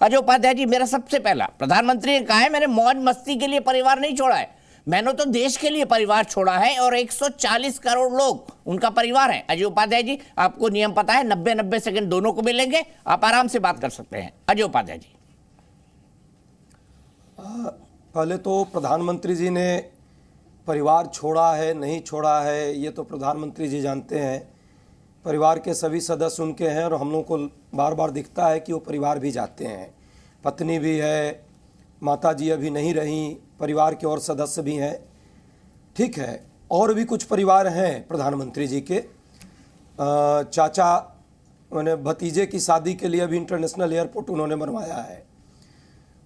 अजय उपाध्याय जी, मेरा सबसे पहला, प्रधानमंत्री ने कहा है मैंने मौज मस्ती के लिए परिवार नहीं छोड़ा है, मैंने तो देश के लिए परिवार छोड़ा है और 140 करोड़ लोग उनका परिवार है। अजय उपाध्याय जी, आपको नियम पता है, 90-90 सेकंड दोनों को मिलेंगे, आप आराम से बात कर सकते हैं। अजय उपाध्याय जी। पहले तो प्रधानमंत्री जी ने परिवार छोड़ा है नहीं छोड़ा है ये तो प्रधानमंत्री जी जानते हैं। परिवार के सभी सदस्य उनके हैं और हम लोगों को बार बार दिखता है कि वो परिवार भी जाते हैं, पत्नी भी है, माता जी अभी नहीं रहीं, परिवार के और सदस्य भी हैं। ठीक है, और भी कुछ परिवार हैं प्रधानमंत्री जी के। चाचा मैंने भतीजे की शादी के लिए अभी इंटरनेशनल एयरपोर्ट उन्होंने बनवाया है।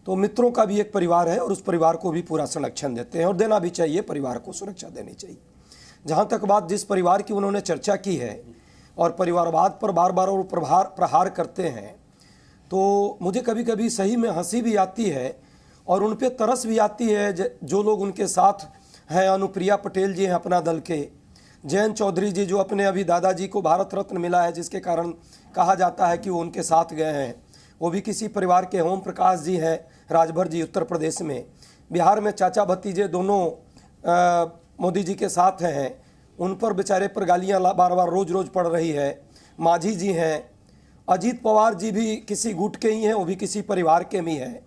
तो मित्रों का भी एक परिवार है और उस परिवार को भी पूरा संरक्षण देते हैं और देना भी चाहिए, परिवार को सुरक्षा देनी चाहिए। जहाँ तक बात जिस परिवार की उन्होंने चर्चा की है और परिवारवाद पर बार बार और प्रहार करते हैं, तो मुझे कभी कभी सही में हंसी भी आती है और उन पर तरस भी आती है। जो लोग उनके साथ हैं, अनुप्रिया पटेल जी हैं अपना दल के, जयंत चौधरी जी जो अपने अभी दादाजी को भारत रत्न मिला है जिसके कारण कहा जाता है कि वो उनके साथ गए हैं, वो भी किसी परिवार के। ओम प्रकाश जी हैं, राजभर जी उत्तर प्रदेश में। बिहार में चाचा भतीजे दोनों मोदी जी के साथ हैं, उन पर बेचारे पर गालियाँ बार बार रोज़ रोज़ पड़ रही है। मांझी जी हैं, अजीत पवार जी भी किसी गुट के ही हैं, वो भी किसी परिवार के भी हैं,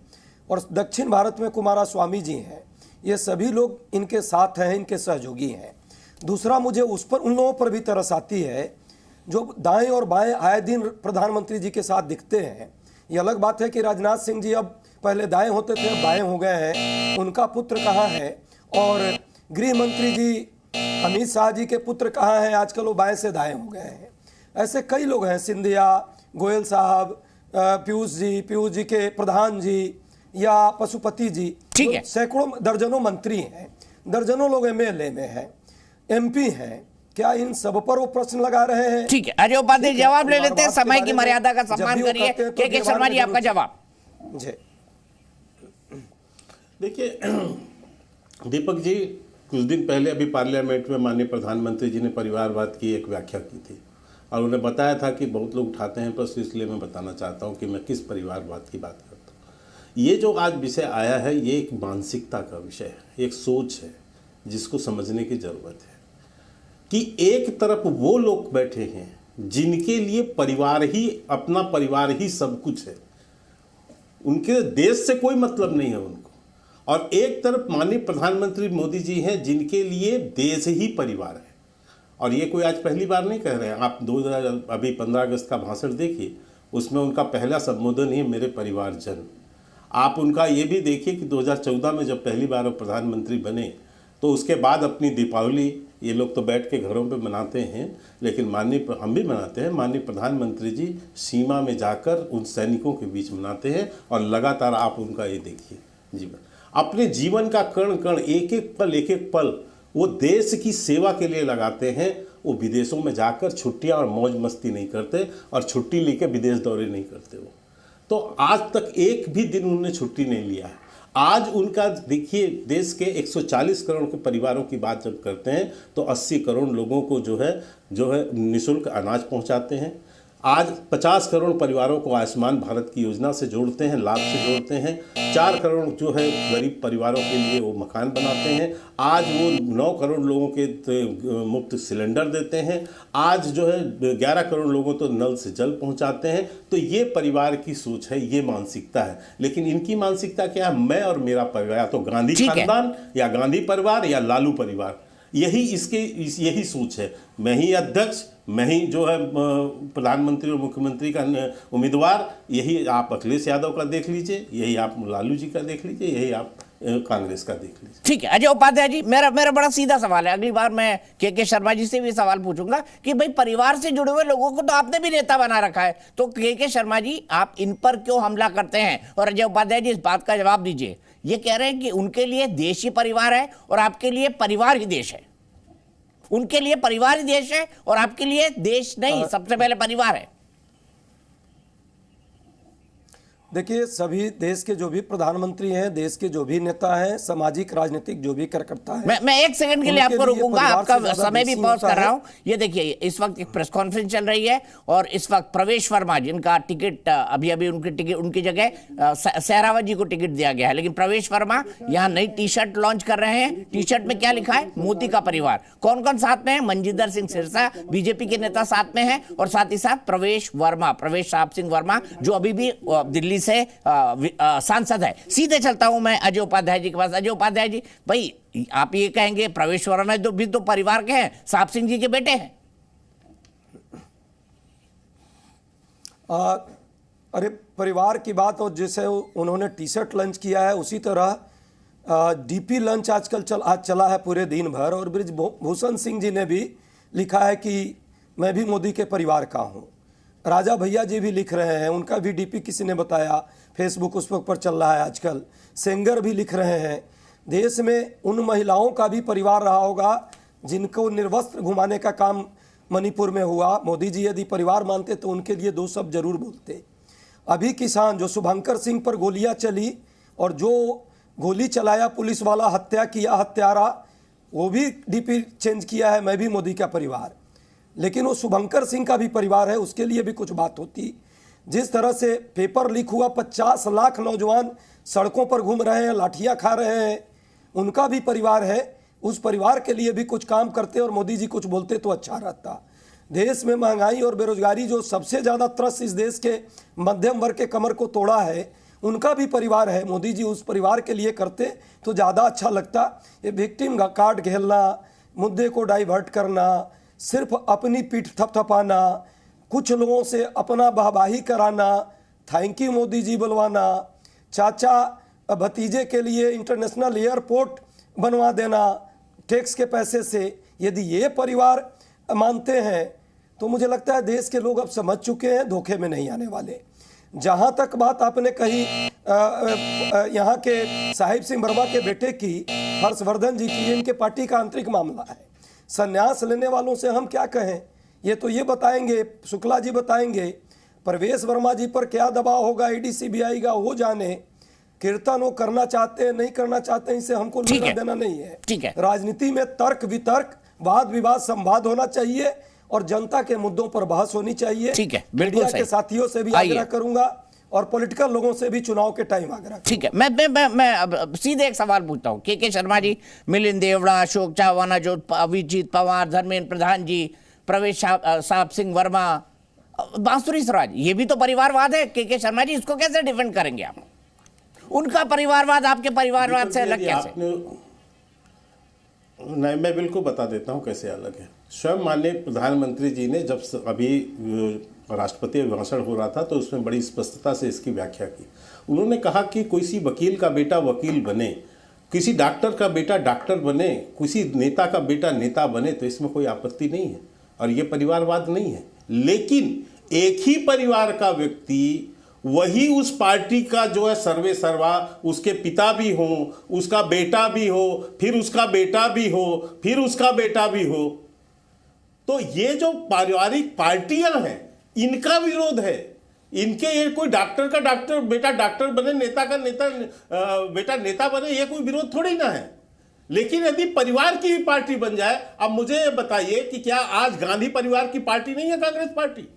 और दक्षिण भारत में कुमारा स्वामी जी हैं। ये सभी लोग इनके साथ हैं, इनके सहयोगी हैं। दूसरा, मुझे उन लोगों पर भी तरस आती है जो दाएं और बाएं आए दिन प्रधानमंत्री जी के साथ दिखते हैं। ये अलग बात है कि राजनाथ सिंह जी अब पहले दाएं होते थे, अब बाएं हो गए हैं, उनका पुत्र कहाँ है, और गृह मंत्री जी अमित शाह जी के पुत्र कहाँ हैं, आजकल वो बाएं से दाएं हो गए हैं। ऐसे कई लोग हैं, सिंधिया, गोयल साहब, पीयूष जी के प्रधान जी या पशुपति जी, ठीक है, सैकड़ों दर्जनों मंत्री हैं, दर्जनों लोग एमएलए में हैं, एमपी हैं। क्या इन सब पर वो प्रश्न लगा रहे हैं? ठीक है, अजय उपाध्याय जवाब ले लेते हैं, समय की मर्यादा का सम्मान करिए। के शर्मा जी, आपका जवाब। जी देखिए दीपक जी, कुछ दिन पहले अभी पार्लियामेंट में माननीय प्रधानमंत्री जी ने परिवारवाद की एक व्याख्या की थी और उन्हें बताया था कि बहुत लोग उठाते हैं प्रश्न, इसलिए मैं बताना चाहता हूं कि मैं किस परिवारवाद की बात करता हूं। ये जो आज विषय आया है, ये एक मानसिकता का विषय है, एक सोच है जिसको समझने की जरूरत है कि एक तरफ वो लोग बैठे हैं जिनके लिए परिवार ही, अपना परिवार ही सब कुछ है, उनके देश से कोई मतलब नहीं है उनको, और एक तरफ माननीय प्रधानमंत्री मोदी जी हैं जिनके लिए देश ही परिवार है। और ये कोई आज पहली बार नहीं कह रहे हैं। आप 15 अगस्त का भाषण देखिए, उसमें उनका पहला संबोधन ही मेरे परिवारजन। आप उनका ये भी देखिए कि 2014 में जब पहली बार वो प्रधानमंत्री बने तो उसके बाद अपनी दीपावली ये लोग तो बैठ के घरों पे मनाते हैं, लेकिन हम भी मनाते हैं, माननीय प्रधानमंत्री जी सीमा में जाकर उन सैनिकों के बीच मनाते हैं। और लगातार आप उनका ये देखिए जीवन, अपने जीवन का कण कण, एक एक पल वो देश की सेवा के लिए लगाते हैं। वो विदेशों में जाकर छुट्टियां और मौज मस्ती नहीं करते और छुट्टी लेकर विदेश दौरे नहीं करते। वो तो आज तक एक भी दिन उन्होंने छुट्टी नहीं लिया है। आज उनका देखिए, देश के 140 करोड़ के परिवारों की बात जब करते हैं तो 80 करोड़ लोगों को जो है निःशुल्क अनाज पहुंचाते हैं। आज 50 करोड़ परिवारों को आयुष्मान भारत की योजना से जोड़ते हैं, लाभ से जोड़ते हैं। 4 करोड़ जो है गरीब परिवारों के लिए वो मकान बनाते हैं। आज वो 9 करोड़ लोगों के मुफ्त सिलेंडर देते हैं। आज जो है 11 करोड़ लोगों तो नल से जल पहुंचाते हैं। तो ये परिवार की सोच है, ये मानसिकता है। लेकिन इनकी मानसिकता क्या है? मैं और मेरा परिवार, या तो गांधी खानदान या गांधी परिवार या लालू परिवार, यही सोच है। मैं ही अध्यक्ष, मैं ही जो है प्रधानमंत्री और मुख्यमंत्री का उम्मीदवार, यही आप अखिलेश यादव का देख लीजिए, यही आप लालू जी का देख लीजिए, यही आप कांग्रेस का देख लीजिए। ठीक है अजय उपाध्याय जी, मेरा बड़ा सीधा सवाल है। अगली बार मैं के शर्मा जी से भी सवाल पूछूंगा कि भाई परिवार से जुड़े हुए लोगों को तो आपने भी नेता बना रखा है, तो के शर्मा जी आप इन पर क्यों हमला करते हैं? और अजय उपाध्याय जी इस बात का जवाब दीजिए। ये कह रहे हैं कि उनके लिए देश ही परिवार है और आपके लिए परिवार ही देश है। उनके लिए परिवार ही देश है और आपके लिए देश नहीं, सबसे पहले परिवार है। देखिए, सभी देश के जो भी प्रधानमंत्री हैं, देश के जो भी नेता हैं, सामाजिक राजनीतिक जो भी कार्यकर्ता है, मैं एक सेकंड के लिए उनके आपको लिए रोकूंगा, परिवार से आपका ज्यादा समय भी बेसी पॉज होता कर रहा है। हूं। ये देखिए, इस वक्त एक प्रेस कॉन्फ्रेंस चल रही है और इस वक्त प्रवेश वर्मा जिनका टिकट अभी उनकी टिकट, उनकी जगह सहरावत जी को टिकट दिया गया है, लेकिन प्रवेश वर्मा यहाँ नई टी शर्ट लॉन्च कर रहे हैं। टी शर्ट में क्या लिखा है? मोदी का परिवार। कौन कौन साथ में है? मंजिंदर सिंह सिरसा बीजेपी के नेता साथ में है, और साथ ही साथ प्रवेश साहब सिंह वर्मा जो अभी भी दिल्ली से सांसद है। सीधे चलता हूं मैं अजय उपाध्याय जी के पास। अजय उपाध्याय जी, भाई आप ये कहेंगे प्रवेश वर्मा जो भी तो परिवार के हैं, साहब सिंह जी के बेटे हैं। अरे परिवार की बात, और जैसे उन्होंने टी शर्ट लंच किया है, उसी तरह डीपी लंच आजकल आज चला है पूरे दिन भर, और ब्रिजभूषण सिंह जी ने भी लिखा है कि मैं भी मोदी के परिवार का हूं। राजा भैया जी भी लिख रहे हैं, उनका भी डीपी किसी ने बताया, फेसबुक उस पर चल रहा है आजकल। सेंगर भी लिख रहे हैं। देश में उन महिलाओं का भी परिवार रहा होगा जिनको निर्वस्त्र घुमाने का काम मणिपुर में हुआ। मोदी जी यदि परिवार मानते तो उनके लिए दो शब्द जरूर बोलते। अभी किसान जो शुभंकर सिंह पर गोलियां चली और जो गोली चलाया पुलिस वाला, हत्या किया हत्यारा, वो भी डीपी चेंज किया है, मैं भी मोदी का परिवार। लेकिन वो शुभंकर सिंह का भी परिवार है, उसके लिए भी कुछ बात होती। जिस तरह से पेपर लीक हुआ, 50 लाख नौजवान सड़कों पर घूम रहे हैं, लाठियां खा रहे हैं, उनका भी परिवार है। उस परिवार के लिए भी कुछ काम करते और मोदी जी कुछ बोलते तो अच्छा रहता। देश में महंगाई और बेरोजगारी जो सबसे ज़्यादा त्रस्त इस देश के मध्यम वर्ग के कमर को तोड़ा है, उनका भी परिवार है। मोदी जी उस परिवार के लिए करते तो ज़्यादा अच्छा लगता। ये विक्टिम कार्ड खेलना, मुद्दे को डाइवर्ट करना, सिर्फ अपनी पीठ थपथपाना, कुछ लोगों से अपना वाहवाही कराना, थैंक यू मोदी जी बुलवाना, चाचा भतीजे के लिए इंटरनेशनल एयरपोर्ट बनवा देना टैक्स के पैसे से, यदि ये परिवार मानते हैं तो मुझे लगता है देश के लोग अब समझ चुके हैं, धोखे में नहीं आने वाले। जहाँ तक बात आपने कही यहाँ के साहिब सिंह वर्मा के बेटे की, हर्षवर्धन जी की, इनके पार्टी का आंतरिक मामला है। संन्यास लेने वालों से हम क्या कहें? ये तो ये बताएंगे, शुक्ला जी बताएंगे। प्रवेश वर्मा जी पर क्या दबाव होगा ईडी सीबीआई का, वो जाने। कीर्तन वो करना चाहते हैं नहीं करना चाहते हैं, इससे हमको लेना देना नहीं है। ठीक है। राजनीति में तर्क वितर्क, वाद विवाद संवाद होना चाहिए और जनता के मुद्दों पर बहस होनी चाहिए। ठीक है, बिल्कुल मीडिया के साथियों से भी आग्रह करूंगा और पॉलिटिकल लोगों से भी चुनाव के टाइम आग्रह। ठीक है, मैं अब सीधे एक सवाल पूछता हूं। के शर्मा जी, मिलिंद देवड़ा, अशोक चावाना, जो अभिजीत पवार, धर्मेंद्र प्रधान जी, प्रवेश साहब सिंह वर्मा, बांसुरी स्वराज, ये भी तो परिवारवाद है। के शर्मा जी, इसको कैसे डिफेंड करेंगे आप? उनका परिवारवाद आपके परिवारवाद से अलग कैसे? नहीं, मैं बिल्कुल बता देता हूं कैसे अलग है। स्वयं माननीय प्रधानमंत्री जी ने जब अभी राष्ट्रपति अभिभाषण हो रहा था तो उसमें बड़ी स्पष्टता से इसकी व्याख्या की। उन्होंने कहा कि किसी वकील का बेटा वकील बने, किसी डॉक्टर का बेटा डॉक्टर बने, किसी नेता का बेटा नेता बने, तो इसमें कोई आपत्ति नहीं है और ये परिवारवाद नहीं है। लेकिन एक ही परिवार का व्यक्ति वही उस पार्टी का जो है सर्वे सर्वा, उसके पिता भी हो, उसका बेटा भी हो, फिर उसका बेटा भी हो, फिर उसका बेटा भी हो, तो ये जो पारिवारिक पार्टियां हैं इनका विरोध है। इनके ये कोई डॉक्टर का डॉक्टर बेटा डॉक्टर बने, नेता का नेता बेटा नेता बने, ये कोई विरोध थोड़ी ना है। लेकिन यदि परिवार की पार्टी बन जाए, अब मुझे बताइए कि क्या आज गांधी परिवार की पार्टी नहीं है कांग्रेस पार्टी?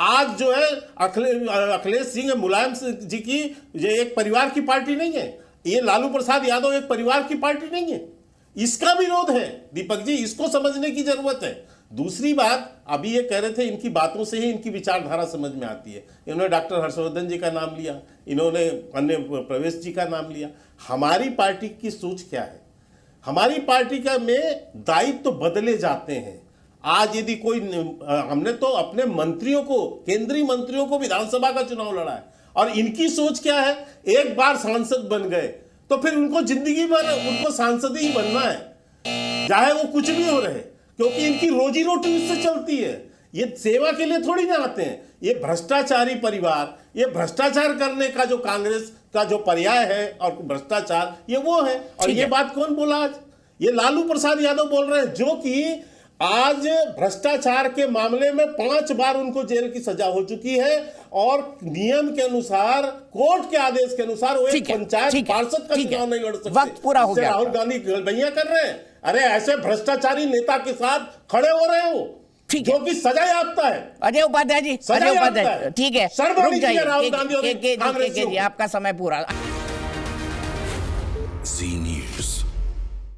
आज जो है अखिलेश सिंह मुलायम जी की ये एक परिवार की पार्टी नहीं है, ये लालू प्रसाद यादव एक परिवार की पार्टी नहीं है। इसका विरोध है दीपक जी, इसको समझने की जरूरत है। दूसरी बात, अभी ये कह रहे थे इनकी बातों से ही इनकी विचारधारा समझ में आती है। इन्होंने डॉक्टर हर्षवर्धन जी का नाम लिया, इन्होंने अन्य प्रवेश जी का नाम लिया। हमारी पार्टी की सोच क्या है? हमारी पार्टी का में दायित्व तो बदले जाते हैं। आज यदि कोई, हमने तो अपने मंत्रियों को, केंद्रीय मंत्रियों को विधानसभा का चुनाव लड़ा है और इनकी सोच क्या है? एक बार सांसद बन गए तो फिर उनको जिंदगी भर उनको सांसद ही बनना है, चाहे वो कुछ भी हो रहे, क्योंकि इनकी रोजी रोटी उससे चलती है। ये सेवा के लिए थोड़ी ना आते हैं। ये भ्रष्टाचारी परिवार, ये भ्रष्टाचार करने का जो कांग्रेस का जो पर्याय है और भ्रष्टाचार, ये वो है। और ये बात कौन बोला आज? ये लालू प्रसाद यादव बोल रहे हैं, जो कि आज भ्रष्टाचार के मामले में 5 बार उनको जेल की सजा हो चुकी है और नियम के अनुसार, कोर्ट के आदेश के अनुसार वो एक पंचायत पार्षद का चुनाव नहीं लड़ सकते। वक्त पूरा हो गया। राहुल गांधी गलबैया कर रहे हैं। अरे ऐसे भ्रष्टाचारी नेता के साथ खड़े हो रहे हो जो कि सजा याफ्ता है। अजय उपाध्याय जी, अजय उपाध्याय, ठीक है, रुक जाइए। राहुल गांधी और के, आपका समय पूरा। जी न्यूज़।